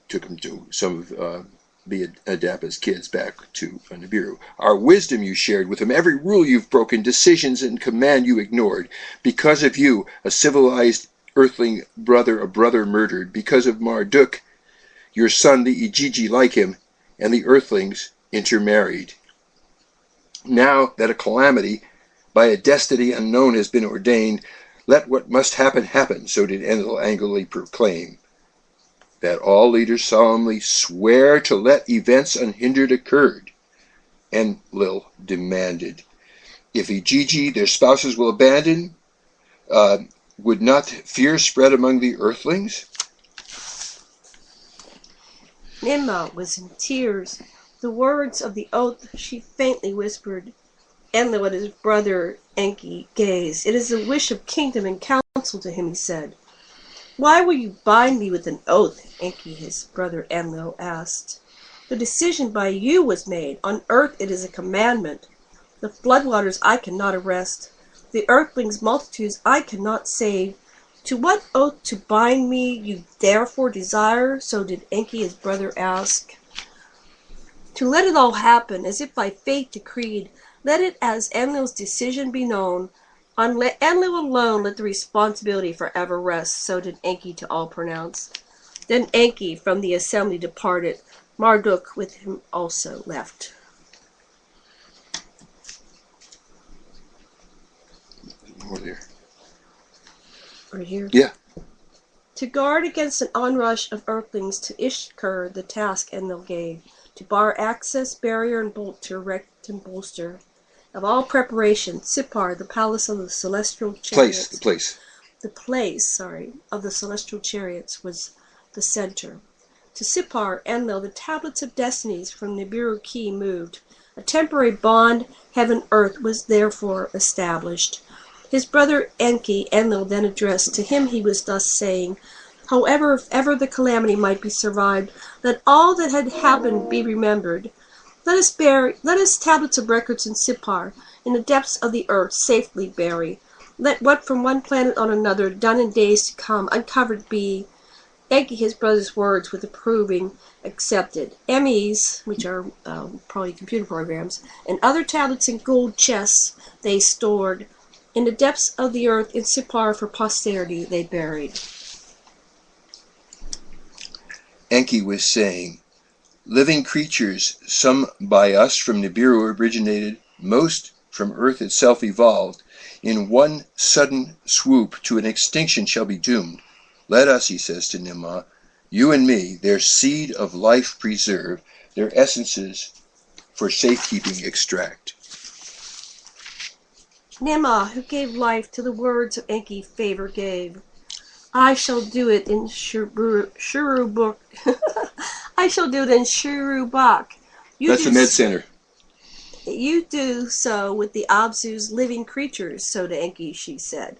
took him to some of the Adapa's kids back to Nibiru. Our wisdom you shared with him, every rule you've broken, decisions and command you ignored. Because of you, a civilized Earthling brother, a brother murdered. Because of Marduk, your son, the Ijiji like him, and the Earthlings intermarried. Now that a calamity by a destiny unknown has been ordained, let what must happen happen, so did Enlil angrily proclaim. That all leaders solemnly swear to let events unhindered occurred. Enlil demanded. If Ijiji their spouses will abandon, would not fear spread among the Earthlings? Nimma was in tears. The words of the oath she faintly whispered. Enlil at his brother Enki gazed. It is the wish of kingdom and counsel to him, he said. Why will you bind me with an oath? Enki, his brother Enlil, asked. The decision by you was made. On earth it is a commandment. The floodwaters I cannot arrest. The Earthlings' multitudes I cannot save. To what oath to bind me you therefore desire? So did Enki, his brother, ask. To let it all happen, as if by fate decreed, let it as Enlil's decision be known. On Enlil alone let the responsibility forever rest, so did Enki to all pronounce. Then Enki from the assembly departed. Marduk with him also left. More there. Right here? Yeah. To guard against an onrush of Earthlings, to Ishkur the task Enlil gave, to bar access, barrier, and bolt, to erect and bolster. Of all preparation, Sipar, the palace of the celestial chariots. The place of the celestial chariots was the center. To Sipar, Enlil, the tablets of destinies from Nibiru Key moved. A temporary bond, heaven-earth, was therefore established. His brother Enki, Enlil, then addressed. To him he was thus saying, however, if ever the calamity might be survived, let all that had happened be remembered. Let us tablets of records in Sipar, in the depths of the earth, safely bury. Let what from one planet on another, done in days to come, uncovered be. Enki, his brother's words, with approving, accepted. MEs, which are probably computer programs, and other tablets in gold chests they stored. In the depths of the earth, in Sipar, for posterity they buried. Enki was saying, living creatures, some by us from Nibiru originated, most from earth itself evolved, in one sudden swoop to an extinction shall be doomed. Let us, he says to Nimma, you and me, their seed of life preserve, their essences for safekeeping extract. Nimma, who gave life to the words of Enki, favor gave. I shall do it in Shurubuk. I shall do it in Shurubak. That's the med center. You do so with the Abzu's living creatures, so to Enki, she said.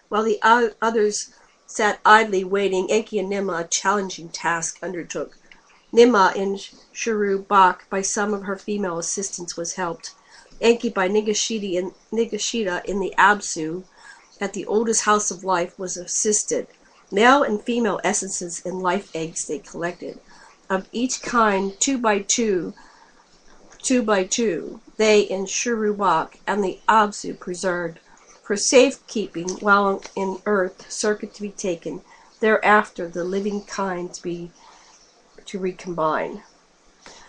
While the others sat idly waiting, Enki and Nimma a challenging task undertook. Nimma in Shurubak by some of her female assistants was helped. Enki by Nigashita in the Abzu at the oldest house of life was assisted. Male and female essences and life eggs they collected. Of each kind, two by two, they in Shurubak and the Abzu preserved. For safekeeping while in earth, circuit to be taken. Thereafter, the living kind to recombine.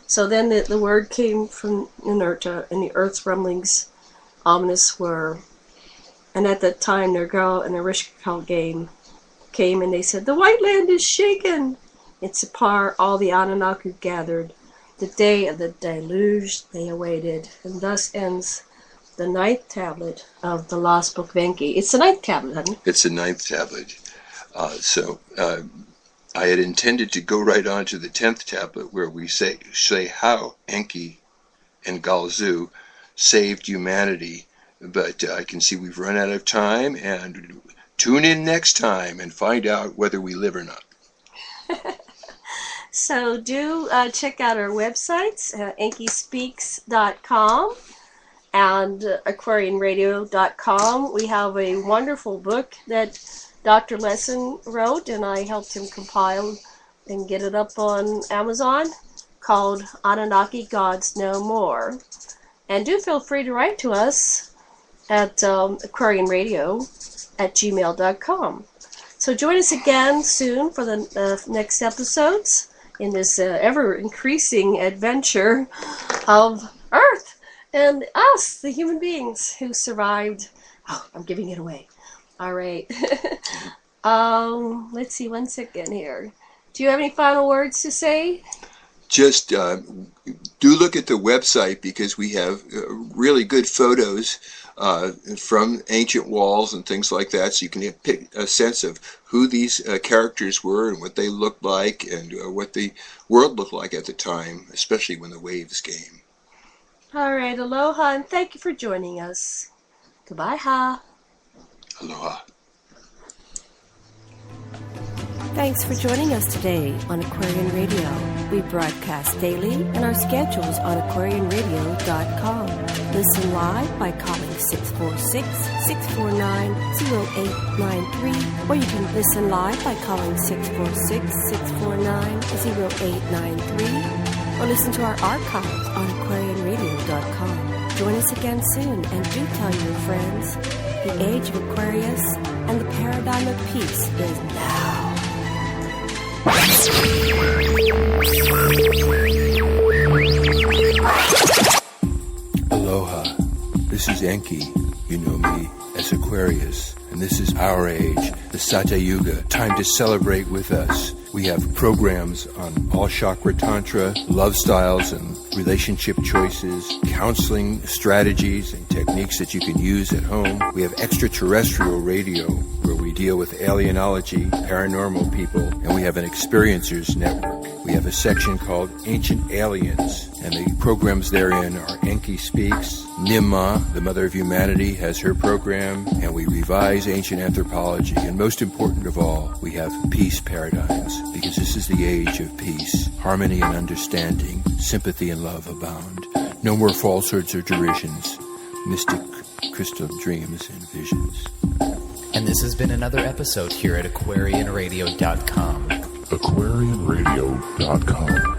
So then the word came from Inerta, and the earth's rumblings ominous were. And at that time, Nergal and the Rishkal came, and they said, the white land is shaken. In Sipar, all the Anunnaki gathered. The day of the deluge they awaited. And thus ends the 9th tablet of the Lost Book of Enki. It's the 9th tablet, hasn't it? It's the 9th tablet. I had intended to go right on to the 10th tablet where we say how Enki and Galzu saved humanity. But I can see we've run out of time, and tune in next time and find out whether we live or not. So do check out our websites, enkispeaks.com and aquarianradio.com. We have a wonderful book that Dr. Lesson wrote, and I helped him compile and get it up on Amazon, called Anunnaki Gods No More. And do feel free to write to us at aquarianradio@gmail.com. So join us again soon for the next episodes in this ever-increasing adventure of Earth and us, the human beings who survived. Oh, I'm giving it away. All right. Let's see, 1 second here. Do you have any final words to say? Just do look at the website, because we have really good photos from ancient walls and things like that, so you can pick a sense of who these characters were and what they looked like and what the world looked like at the time, especially when the waves came. All right, aloha, and thank you for joining us. Goodbye, ha. Aloha. Thanks for joining us today on Aquarian Radio. We broadcast daily, and our schedule's on aquarianradio.com. Listen live by calling 646-649-0893, or you can listen live by calling 646-649-0893, or listen to our archives on aquarianradio.com. Join us again soon, and do tell your friends, the age of Aquarius and the paradigm of peace is now. Aloha, this is Enki. You know me as Aquarius, and this is our age, the Satya Yuga. Time to celebrate with us. We have programs on all chakra tantra, love styles and relationship choices, counseling strategies and techniques that you can use at home. We have extraterrestrial radio, where we deal with alienology, paranormal people, and we have an experiencers network. We have a section called Ancient Aliens, and the programs therein are Enki Speaks, Nimma, the Mother of Humanity, has her program, and we revise ancient anthropology. And most important of all, we have peace paradigms, because this is the age of peace, harmony and understanding, sympathy and love abound. No more falsehoods or derisions, mystic crystal dreams and visions. And this has been another episode here at aquarianradio.com. aquarianradio.com.